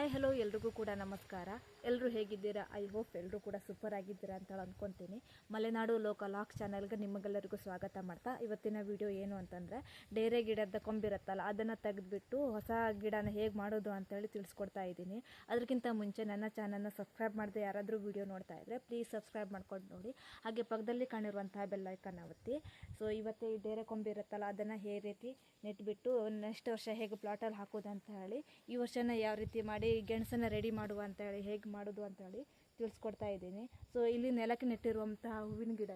Hi hello ಎಲ್ರಿಗೂ ಕೂಡ ನಮಸ್ಕಾರ. ಎಲ್ಲರೂ ಹೇಗಿದ್ದೀರಾ? ಐ ಹೋಪ್ ಎಲ್ಲರೂ ಕೂಡ ಸೂಪರ್ ಆಗಿದ್ದೀರಾ ಅಂತ ಅಂದ್ಕೊತೀನಿ. ಮಲೆನಾಡು ಲೋಕಲ್ ಲಾಕ್ ಚಾನಲ್ಗೆ ನಿಮಗೆಲ್ಲರಿಗೂ ಸ್ವಾಗತ ಮಾಡ್ತಾ, ಇವತ್ತಿನ ವಿಡಿಯೋ ಏನು ಅಂತಂದರೆ, ಡೇರೆ ಗಿಡದ ಕೊಂಬಿರುತ್ತಲ್ಲ ಅದನ್ನು ತೆಗೆದುಬಿಟ್ಟು ಹೊಸ ಗಿಡನ ಹೇಗೆ ಮಾಡೋದು ಅಂತೇಳಿ ತಿಳಿಸ್ಕೊಡ್ತಾ ಇದ್ದೀನಿ. ಅದಕ್ಕಿಂತ ಮುಂಚೆ ನನ್ನ ಚಾನಲ್ನ ಸಬ್ಸ್ಕ್ರೈಬ್ ಮಾಡದೆ ಯಾರಾದರೂ ವಿಡಿಯೋ ನೋಡ್ತಾ ಇದ್ದರೆ ಪ್ಲೀಸ್ ಸಬ್ಸ್ಕ್ರೈಬ್ ಮಾಡ್ಕೊಂಡು ನೋಡಿ. ಹಾಗೆ ಪಕ್ಕದಲ್ಲಿ ಕಾಣಿರುವಂತಹ ಬೆಲ್ ಐಕಾನ್ ಒತ್ತಿ. ಸೊ ಇವತ್ತು ಈ ಡೇರೆ ಕೊಂಬಿರುತ್ತಲ್ಲ ಅದನ್ನು ಹೇಗೆ ರೀತಿ ನೆಟ್ಬಿಟ್ಟು ನೆಕ್ಸ್ಟ್ ವರ್ಷ ಹೇಗೆ ಪ್ಲಾಟಲ್ಲಿ ಹಾಕೋದು ಅಂತ ಹೇಳಿ, ಈ ವರ್ಷನ ಯಾವ ರೀತಿ ಮಾಡಿ ಗೆಣಸನ್ನು ರೆಡಿ ಮಾಡುವ ಅಂತ ಹೇಳಿ ಹೇಗೆ ಮಾಡೋದು ಅಂತ ಹೇಳಿ ತಿಳಿಸ್ಕೊಡ್ತಾ ಇದ್ದೀನಿ. ಸೊ ಇಲ್ಲಿ ನೆಲಕ್ಕೆ ನೆಟ್ಟಿರುವಂತಹ ಹೂವಿನ ಗಿಡ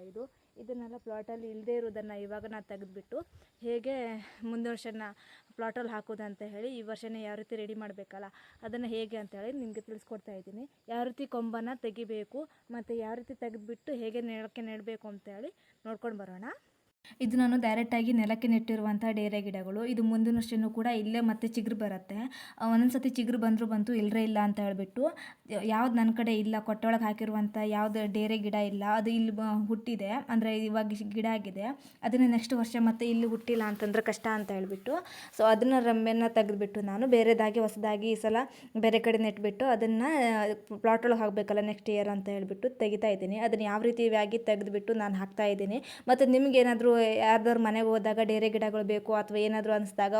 ಇದನ್ನೆಲ್ಲ ಪ್ಲಾಟಲ್ಲಿ ಇಲ್ಲದೇ ಇರೋದನ್ನು ಇವಾಗ ನಾನು ತೆಗೆದುಬಿಟ್ಟು ಹೇಗೆ ಮುಂದಿನ ವರ್ಷನ ಪ್ಲಾಟಲ್ಲಿ ಹಾಕೋದು ಅಂತ ಹೇಳಿ, ಈ ವರ್ಷನೇ ಯಾವ ರೀತಿ ರೆಡಿ ಮಾಡಬೇಕಲ್ಲ ಅದನ್ನು ಹೇಗೆ ಅಂತ ಹೇಳಿ ನಿಮಗೆ ತಿಳಿಸ್ಕೊಡ್ತಾ ಇದ್ದೀನಿ. ಯಾವ ರೀತಿ ಕೊಂಬನ್ನು ತೆಗಿಬೇಕು ಮತ್ತು ಯಾವ ರೀತಿ ತೆಗೆದುಬಿಟ್ಟು ಹೇಗೆ ನೆಲಕ್ಕೆ ನೆಡಬೇಕು ಅಂತ ಹೇಳಿ ನೋಡ್ಕೊಂಡು ಬರೋಣ. ಇದು ನಾನು ಡೈರೆಕ್ಟಾಗಿ ನೆಲಕ್ಕೆ ನೆಟ್ಟಿರುವಂಥ ಡೇರೆ ಗಿಡಗಳು. ಇದು ಮುಂದಿನ ವರ್ಷವೂ ಕೂಡ ಇಲ್ಲೇ ಮತ್ತೆ ಚಿಗುರು ಬರುತ್ತೆ. ಒಂದೊಂದು ಸತಿ ಚಿಗುರು ಬಂದರೂ ಇಲ್ಲರೇ ಇಲ್ಲ ಅಂತ ಹೇಳಿಬಿಟ್ಟು, ಯಾವ್ದು ನನ್ನ ಕಡೆ ಇಲ್ಲ ಕೊಟ್ಟೊಳಗೆ ಹಾಕಿರುವಂಥ ಯಾವುದು ಡೇರೆ ಗಿಡ ಇಲ್ಲ, ಅದು ಇಲ್ಲಿ ಹುಟ್ಟಿದೆ ಅಂದರೆ ಇವಾಗ ಗಿಡ ಆಗಿದೆ, ಅದನ್ನು ನೆಕ್ಸ್ಟ್ ವರ್ಷ ಮತ್ತೆ ಇಲ್ಲಿ ಹುಟ್ಟಿಲ್ಲ ಅಂತಂದರೆ ಕಷ್ಟ ಅಂತ ಹೇಳಿಬಿಟ್ಟು, ಸೊ ಅದನ್ನು ರೆಂಬೆನ ತೆಗೆದುಬಿಟ್ಟು ನಾನು ಬೇರೆದಾಗಿ ಹೊಸದಾಗಿ ಈ ಸಲ ಬೇರೆ ಕಡೆ ನೆಟ್ಬಿಟ್ಟು ಅದನ್ನು ಪ್ಲಾಟ್ ಒಳಗೆ ಹಾಕಬೇಕಲ್ಲ ನೆಕ್ಸ್ಟ್ ಇಯರ್ ಅಂತ ಹೇಳಿಬಿಟ್ಟು ತೆಗಿತಾ ಇದ್ದೀನಿ. ಅದನ್ನು ಯಾವ ರೀತಿಯಾಗಿ ತೆಗೆದುಬಿಟ್ಟು ನಾನು ಹಾಕ್ತಾ ಇದ್ದೀನಿ. ಮತ್ತು ನಿಮಗೇನಾದರೂ ಯಾರ್ದಾರು ಮನೆಗೆ ಹೋದಾಗ ಡೇರೆ ಗಿಡಗಳು ಬೇಕು ಅಥವಾ ಏನಾದರೂ ಅನಿಸಿದಾಗ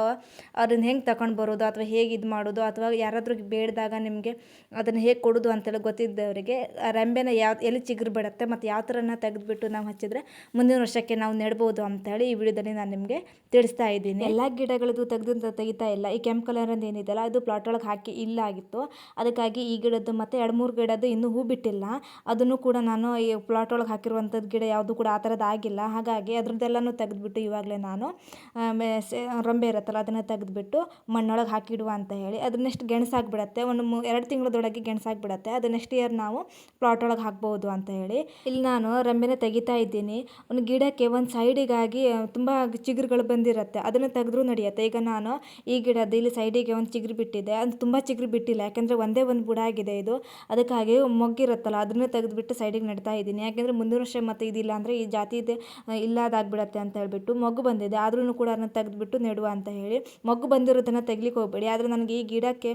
ಅದನ್ನು ಹೆಂಗೆ ತಗೊಂಡು ಬರೋದು ಅಥವಾ ಹೇಗೆ ಇದು ಮಾಡೋದು ಅಥವಾ ಯಾರಾದರೂ ಬೇಡಿದಾಗ ನಿಮಗೆ ಅದನ್ನು ಹೇಗೆ ಕೊಡೋದು ಅಂತೇಳಿ ಗೊತ್ತಿದ್ದವರಿಗೆ ರೆಂಬೆನ ಎಲ್ಲಿ ಚಿಗುರು ಬಿಡುತ್ತೆ ಮತ್ತು ಯಾವ ಥರನ ತೆಗೆದುಬಿಟ್ಟು ನಾವು ಹಚ್ಚಿದ್ರೆ ಮುಂದಿನ ವರ್ಷಕ್ಕೆ ನಾವು ನೆಡ್ಬೋದು ಅಂತೇಳಿ ಈ ವಿಡಿಯೋದಲ್ಲಿ ನಾನು ನಿಮಗೆ ತಿಳಿಸ್ತಾ ಇದ್ದೀನಿ. ಎಲ್ಲ ಗಿಡಗಳದ್ದು ತೆಗಿತಾ ಇಲ್ಲ. ಈ ಕೆಂಪು ಕಲರ್ ಅಂತ ಏನಿದೆಯಲ್ಲ ಅದು ಪ್ಲಾಟ್ ಒಳಗೆ ಹಾಕಿ ಇಲ್ಲ ಆಗಿತ್ತು. ಅದಕ್ಕಾಗಿ ಈ ಗಿಡದ್ದು ಮತ್ತು 2-3 ಗಿಡದ್ದು ಇನ್ನೂ ಹೂ ಬಿಟ್ಟಿಲ್ಲ, ಅದನ್ನು ಕೂಡ ನಾನು ಈ ಪ್ಲಾಟ್ ಒಳಗೆ ಹಾಕಿರುವಂಥದ್ದು ಗಿಡ ಯಾವುದು ಕೂಡ ಆ ಥರದ್ದು ಆಗಿಲ್ಲ. ಹಾಗಾಗಿ ಅದ್ರದ್ದೆಲ್ಲನೂ ತೆಗೆದುಬಿಟ್ಟು ಇವಾಗಲೇ ನಾನು ರೆಂಬೆ ಇರುತ್ತಲ್ಲ ಅದನ್ನು ತೆಗೆದುಬಿಟ್ಟು ಮಣ್ಣೊಳಗೆ ಹಾಕಿಡುವ ಅಂತ ಹೇಳಿ, ಅದು ನೆಕ್ಸ್ಟ್ ಗೆಣಸಾಗಿಬಿಡತ್ತೆ. 2 ತಿಂಗಳದೊಳಗೆ ಗೆಣಸಾಗಿಬಿಡತ್ತೆ. ಅದು ನೆಕ್ಸ್ಟ್ ಇಯರ್ ನಾವು ಪ್ಲಾಟ್ ಒಳಗೆ ಹಾಕ್ಬೋದು ಅಂತ ಹೇಳಿ ಇಲ್ಲಿ ನಾನು ರೆಂಬೆನ ತೆಗಿತಾ ಇದ್ದೀನಿ. ಒಂದು ಗಿಡಕ್ಕೆ ಒಂದು ಸೈಡಿಗಾಗಿ ತುಂಬ ಚಿಗುರುಗಳು ಬಂದಿರುತ್ತೆ, ಅದನ್ನು ತೆಗೆದ್ರೂ ನಡೆಯುತ್ತೆ. ಈಗ ನಾನು ಈ ಗಿಡದ್ದು ಇಲ್ಲಿ ಸೈಡಿಗೆ ಒಂದು ಚಿಗುರು ಬಿಟ್ಟಿದೆ, ಅದು ತುಂಬ ಚಿಗುರು ಬಿಟ್ಟಿಲ್ಲ, ಯಾಕೆಂದರೆ ಒಂದೇ ಒಂದು ಬುಡ ಆಗಿದೆ ಇದು. ಅದಕ್ಕಾಗಿ ಮೊಗ್ಗಿರುತ್ತಲ್ಲ ಅದನ್ನು ತೆಗೆದುಬಿಟ್ಟು ಸೈಡಿಗೆ ನೆಡ್ತಾ ಇದ್ದೀನಿ. ಯಾಕೆಂದರೆ ಮುಂದಿನ ವರ್ಷ ಮತ್ತೆ ಇದಿಲ್ಲ ಅಂದರೆ ಈ ಜಾತಿದು ಇಲ್ಲದಾಗ್ಬಿಡತ್ತೆ ಅಂತ ಹೇಳ್ಬಿಟ್ಟು. ಮೊಗ್ಗು ಬಂದಿದೆ ಆದ್ರೂ ಕೂಡ ಅದನ್ನು ತೆಗೆದುಬಿಟ್ಟು ನೆಡುವ ಅಂತ ಹೇಳಿ. ಮೊಗ್ಗು ಬಂದಿರೋದನ್ನು ತೆಗಿಲಿಕ್ಕೆ ಹೋಗಬೇಡಿ. ಆದರೆ ನನಗೆ ಈ ಗಿಡಕ್ಕೆ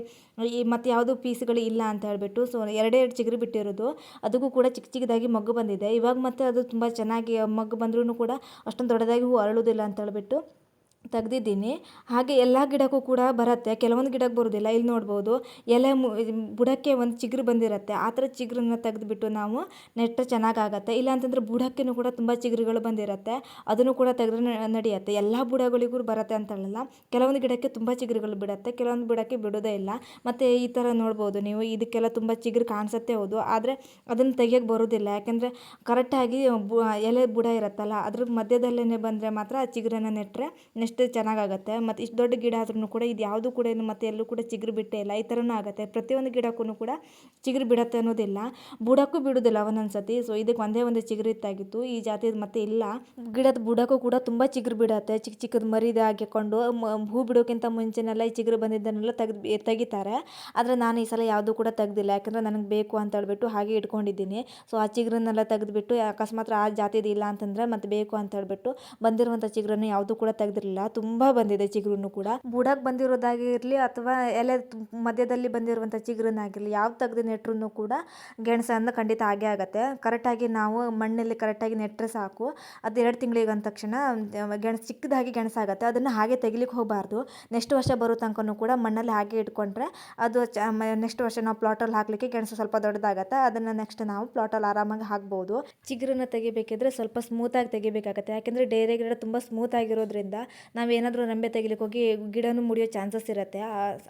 ಈ ಮತ್ತು ಯಾವುದೂ ಪೀಸ್ಗಳು ಇಲ್ಲ ಅಂತ ಹೇಳ್ಬಿಟ್ಟು ಸೊ 2 ಚಿಗುರು ಬಿಟ್ಟಿರೋದು, ಅದಕ್ಕೂ ಕೂಡ ಚಿಕ್ಕ ಚಿಕ್ಕದಾಗಿ ಮೊಗ್ಗು ಬಂದಿದೆ. ಇವಾಗ ಮತ್ತೆ ಅದು ತುಂಬ ಚೆನ್ನಾಗಿ ಮೊಗ್ಗು ಬಂದ್ರೂ ಕೂಡ ಅಷ್ಟೊಂದು ದೊಡ್ಡದಾಗಿ ಹೂ ಅರಳೋದಿಲ್ಲ ಅಂತ ಹೇಳ್ಬಿಟ್ಟು ತೆಗೆದಿದ್ದೀನಿ. ಹಾಗೆ ಎಲ್ಲ ಗಿಡಕ್ಕೂ ಕೂಡ ಬರುತ್ತೆ, ಕೆಲವೊಂದು ಗಿಡಕ್ಕೆ ಬರೋದಿಲ್ಲ. ಇಲ್ಲಿ ನೋಡ್ಬೋದು ಎಲೆ ಬುಡಕ್ಕೆ ಒಂದು ಚಿಗುರು ಬಂದಿರುತ್ತೆ, ಆ ಥರ ಚಿಗುರನ್ನ ತೆಗೆದುಬಿಟ್ಟು ನಾವು ನೆಟ್ಟರೆ ಚೆನ್ನಾಗಾಗತ್ತೆ. ಇಲ್ಲಾಂತಂದರೆ ಬುಡಕ್ಕೂ ಕೂಡ ತುಂಬ ಚಿಗುರುಗಳು ಬಂದಿರುತ್ತೆ, ಅದನ್ನು ಕೂಡ ತೆಗೆದ್ರೆ ನಡೆಯುತ್ತೆ. ಎಲ್ಲ ಬುಡಗಳಿಗೂ ಬರುತ್ತೆ ಅಂತ ಹೇಳಲ್ಲ, ಕೆಲವೊಂದು ಗಿಡಕ್ಕೆ ತುಂಬ ಚಿಗುರುಗಳು ಬಿಡುತ್ತೆ, ಕೆಲವೊಂದು ಬುಡಕ್ಕೆ ಬಿಡೋದೇ ಇಲ್ಲ. ಮತ್ತು ಈ ಥರ ನೋಡ್ಬೋದು ನೀವು, ಇದಕ್ಕೆಲ್ಲ ತುಂಬ ಚಿಗುರು ಕಾಣಿಸುತ್ತೆ ಹೌದು, ಆದರೆ ಅದನ್ನು ತೆಗಿಯೋಕ್ಕೆ ಬರೋದಿಲ್ಲ. ಯಾಕೆಂದರೆ ಕರೆಕ್ಟಾಗಿ ಎಲೆ ಬುಡ ಇರುತ್ತಲ್ಲ ಅದ್ರ ಮಧ್ಯದಲ್ಲೇ ಬಂದರೆ ಮಾತ್ರ ಆ ಚಿಗುರನ್ನು ನೆಟ್ಟರೆ ನೆಕ್ಸ್ಟ್ ಚೆನ್ನಾಗಾಗುತ್ತೆ. ಮತ್ತು ಇಷ್ಟು ದೊಡ್ಡ ಗಿಡ ಆದ್ರೂ ಕೂಡ ಇದು ಯಾವುದು ಕೂಡ ಮತ್ತೆ ಎಲ್ಲೂ ಕೂಡ ಚಿಗುರು ಬಿಟ್ಟೇ ಇಲ್ಲ. ಈ ಥರನೂ ಆಗುತ್ತೆ, ಪ್ರತಿಯೊಂದು ಗಿಡಕ್ಕೂ ಕೂಡ ಚಿಗುರು ಬಿಡುತ್ತೆ ಅನ್ನೋದಿಲ್ಲ, ಬುಡಕ್ಕೂ ಬಿಡೋದಿಲ್ಲ ಒಂದೊಂದು ಸತಿ. ಸೊ ಇದಕ್ಕೆ ಒಂದೇ ಚಿಗುರು ಇತ್ತಾಗಿತ್ತು, ಈ ಜಾತಿದು ಮತ್ತೆ ಇಲ್ಲ. ಗಿಡದ ಬುಡಕ್ಕೂ ಕೂಡ ತುಂಬ ಚಿಗುರು ಬಿಡುತ್ತೆ, ಚಿಕ್ಕ ಚಿಕ್ಕದು ಮರಿದು ಹಾಕಿಕೊಂಡು ಹೂ ಬಿಡೋಕ್ಕಿಂತ ಮುಂಚೆನೆಲ್ಲ ಈ ಚಿಗುರು ಬಂದಿದ್ದನ್ನೆಲ್ಲ ತೆಗಿತಾರೆ. ಆದರೆ ನಾನು ಈ ಸಲ ಯಾವುದೂ ಕೂಡ ತೆಗೆದಿಲ್ಲ, ಯಾಕಂದರೆ ನನಗೆ ಬೇಕು ಅಂತ ಹೇಳ್ಬಿಟ್ಟು ಹಾಗೆ ಇಟ್ಕೊಂಡಿದ್ದೀನಿ. ಸೊ ಆ ಚಿಗುರನ್ನೆಲ್ಲ ತೆಗೆದುಬಿಟ್ಟು ಅಕಸ್ಮಾತ್ ಆ ಜಾತಿದು ಇಲ್ಲ ಅಂತಂದರೆ ಮತ್ತೆ ಬೇಕು ಅಂತ ಹೇಳ್ಬಿಟ್ಟು ಬಂದಿರುವಂಥ ಚಿಗುರನ್ನು ಯಾವುದೂ ಕೂಡ ತೆಗೆದಿರಲಿಲ್ಲ. ತುಂಬ ಬಂದಿದೆ ಚಿಗುರು ಕೂಡ, ಬುಡಕ್ಕೆ ಬಂದಿರೋದಾಗಿರಲಿ ಅಥವಾ ಎಲೆ ಮಧ್ಯದಲ್ಲಿ ಬಂದಿರುವಂಥ ಚಿಗುರನ್ನಾಗಿರಲಿ ಯಾವ್ದು ತೆಗೆದು ನೆಟ್ಟರು ಕೂಡ ಗೆಣಸನ್ನು ಖಂಡಿತ ಆಗೇ ಆಗುತ್ತೆ. ಕರೆಕ್ಟಾಗಿ ನಾವು ಮಣ್ಣಲ್ಲಿ ಕರೆಕ್ಟಾಗಿ ನೆಟ್ಟರೆ ಸಾಕು, ಅದು 2 ತಿಂಗಳಿಗೆ ಅಂದ ತಕ್ಷಣ ಚಿಕ್ಕದಾಗಿ ಗೆಣಸಾಗುತ್ತೆ. ಅದನ್ನು ಹಾಗೆ ತೆಗಿಲಿಕ್ಕೆ ಹೋಗಬಾರ್ದು. ನೆಕ್ಸ್ಟ್ ವರ್ಷ ಬರೋ ತನಕನೂ ಕೂಡ ಮಣ್ಣಲ್ಲಿ ಹಾಗೆ ಇಟ್ಕೊಂಡ್ರೆ ಅದು ನೆಕ್ಸ್ಟ್ ವರ್ಷ ನಾವು ಪ್ಲಾಟಲ್ಲಿ ಹಾಕಲಿಕ್ಕೆ ಗೆಣಸು ಸ್ವಲ್ಪ ದೊಡ್ಡದಾಗುತ್ತೆ, ಅದನ್ನು ನೆಕ್ಸ್ಟ್ ನಾವು ಪ್ಲಾಟಲ್ಲಿ ಆರಾಮಾಗಿ ಹಾಕ್ಬೋದು. ಚಿಗುರನ್ನು ತೆಗಿಬೇಕಿದ್ರೆ ಸ್ವಲ್ಪ ಸ್ಮೂತಾಗಿ ತೆಗಿಬೇಕಾಗತ್ತೆ, ಯಾಕೆಂದರೆ ಡೇರೆ ಗಿಡ ತುಂಬ ಸ್ಮೂತ್ ಆಗಿರೋದ್ರಿಂದ ನಾವೇನಾದರೂ ರೆಂಬೆ ತೆಗಿಲಿಕ್ಕೆ ಹೋಗಿ ಗಿಡನೂ ಮುಡಿಯೋ ಚಾನ್ಸಸ್ ಇರುತ್ತೆ.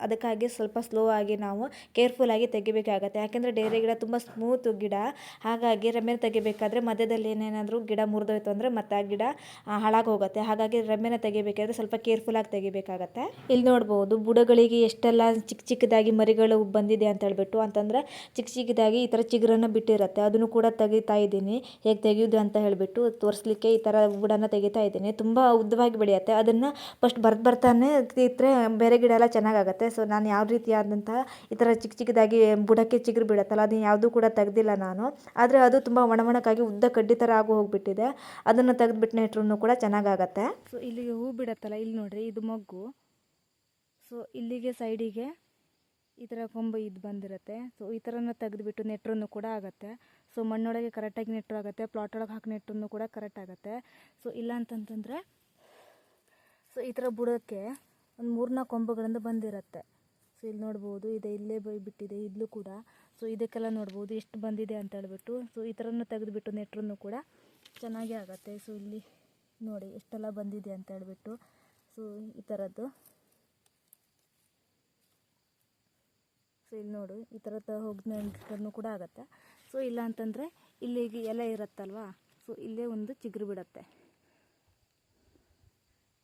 ಅದಕ್ಕಾಗಿ ಸ್ವಲ್ಪ ಸ್ಲೋ ಆಗಿ ನಾವು ಕೇರ್ಫುಲ್ಲಾಗಿ ತೆಗಿಬೇಕಾಗತ್ತೆ, ಯಾಕೆಂದರೆ ಡೇರೆ ಗಿಡ ತುಂಬ ಸ್ಮೂತ್ ಗಿಡ. ಹಾಗಾಗಿ ರೆಂಬೆನ ತೆಗಿಬೇಕಾದ್ರೆ ಮಧ್ಯದಲ್ಲಿ ಏನೇನಾದರೂ ಗಿಡ ಮುರಿದೋಯ್ತು ಅಂದರೆ ಮತ್ತೆ ಆ ಗಿಡ ಹಾಳಾಗಿ ಹೋಗುತ್ತೆ. ಹಾಗಾಗಿ ರೆಂಬೆನ ತೆಗಿಬೇಕಾದ್ರೆ ಸ್ವಲ್ಪ ಕೇರ್ಫುಲ್ಲಾಗಿ ತೆಗಿಬೇಕಾಗತ್ತೆ. ಇಲ್ಲಿ ನೋಡ್ಬೋದು ಬುಡಗಳಿಗೆ ಎಷ್ಟೆಲ್ಲ ಚಿಕ್ಕದಾಗಿ ಮರಿಗಳು ಬಂದಿದೆ ಅಂತ ಹೇಳ್ಬಿಟ್ಟು, ಅಂತಂದರೆ ಚಿಕ್ಕದಾಗಿ ಈ ಥರ ಚಿಗುರನ್ನು ಬಿಟ್ಟಿರುತ್ತೆ, ಅದನ್ನು ಕೂಡ ತೆಗಿತಾ ಇದ್ದೀನಿ. ಹೇಗೆ ತೆಗೆಯೋದು ಅಂತ ಹೇಳಿಬಿಟ್ಟು ತೋರಿಸ್ಲಿಕ್ಕೆ ಈ ಥರ ಬುಡನ ತೆಗಿತಾ ಇದ್ದೀನಿ. ತುಂಬ ಉದ್ದವಾಗಿ ಬೆಳೆಯುತ್ತೆ, ಅದನ್ನು ಫಸ್ಟ್ ಬರ್ತಾನೆ ಇಟ್ಟರೆ ಬೇರೆ ಗಿಡ ಎಲ್ಲ ಚೆನ್ನಾಗಾಗುತ್ತೆ. ಸೊ ನಾನು ಯಾವ ರೀತಿಯಾದಂತಹ ಈ ಥರ ಚಿಕ್ಕದಾಗಿ ಬುಡಕ್ಕೆ ಚಿಗುರು ಬಿಡುತ್ತಲ್ಲ ಅದನ್ನು ಯಾವುದೂ ಕೂಡ ತೆಗೆದಿಲ್ಲ ನಾನು, ಆದರೆ ಅದು ತುಂಬ ಒಣಕಾಗಿ ಉದ್ದ ಕಡ್ಡಿ ಥರ ಆಗು ಹೋಗಿಬಿಟ್ಟಿದೆ. ಅದನ್ನು ತೆಗೆದುಬಿಟ್ಟು ನೆಟ್ರೂ ಕೂಡ ಚೆನ್ನಾಗಾಗತ್ತೆ. ಸೊ ಇಲ್ಲಿಗೆ ಹೂ ಬಿಡುತ್ತಲ್ಲ, ಇಲ್ಲಿ ನೋಡ್ರಿ ಇದು ಮೊಗ್ಗು. ಸೊ ಇಲ್ಲಿಗೆ ಸೈಡಿಗೆ ಈ ಥರ ಕೊಂಬು ಇದು ಬಂದಿರುತ್ತೆ. ಸೊ ಈ ಥರನ ತೆಗೆದುಬಿಟ್ಟು ನೆಟ್ರೂ ಕೂಡ ಆಗುತ್ತೆ. ಸೊ ಮಣ್ಣೊಳಗೆ ಕರೆಕ್ಟಾಗಿ ನೆಟ್ಟರು ಆಗುತ್ತೆ, ಪ್ಲಾಟ್ ಒಳಗೆ ಹಾಕಿ ನೆಟ್ರೂ ಕೂಡ ಕರೆಕ್ಟ್ ಆಗುತ್ತೆ. ಸೊ ಇಲ್ಲ ಅಂತಂತಂದರೆ ಸೊ ಈ ಥರ ಬುಡಕ್ಕೆ ಒಂದು 3-4 ಕೊಂಬುಗಳಿಂದ ಬಂದಿರುತ್ತೆ. ಸೊ ಇಲ್ಲಿ ನೋಡ್ಬೋದು, ಇದೆ ಇಲ್ಲೇ ಬಿಟ್ಟಿದೆ ಇಲ್ಲೂ ಕೂಡ. ಸೊ ಇದಕ್ಕೆಲ್ಲ ನೋಡ್ಬೋದು ಎಷ್ಟು ಬಂದಿದೆ ಅಂತ ಹೇಳ್ಬಿಟ್ಟು. ಸೊ ಈ ಥರನೂ ತೆಗೆದುಬಿಟ್ಟು ನೆಟ್ರೂ ಕೂಡ ಚೆನ್ನಾಗೇ ಆಗುತ್ತೆ. ಸೊ ಇಲ್ಲಿ ನೋಡಿ ಎಷ್ಟೆಲ್ಲ ಬಂದಿದೆ ಅಂತ ಹೇಳ್ಬಿಟ್ಟು. ಸೊ ಈ ಥರದ್ದು, ಸೊ ಇಲ್ಲಿ ನೋಡು ಈ ಥರದ ಹೋಗಿ ಕೂಡ ಆಗುತ್ತೆ. ಸೊ ಇಲ್ಲ ಅಂತಂದರೆ ಇಲ್ಲಿಗೆ ಎಲೆ ಇರುತ್ತಲ್ವಾ, ಸೊ ಇಲ್ಲೇ ಒಂದು ಚಿಗುರು ಬಿಡುತ್ತೆ.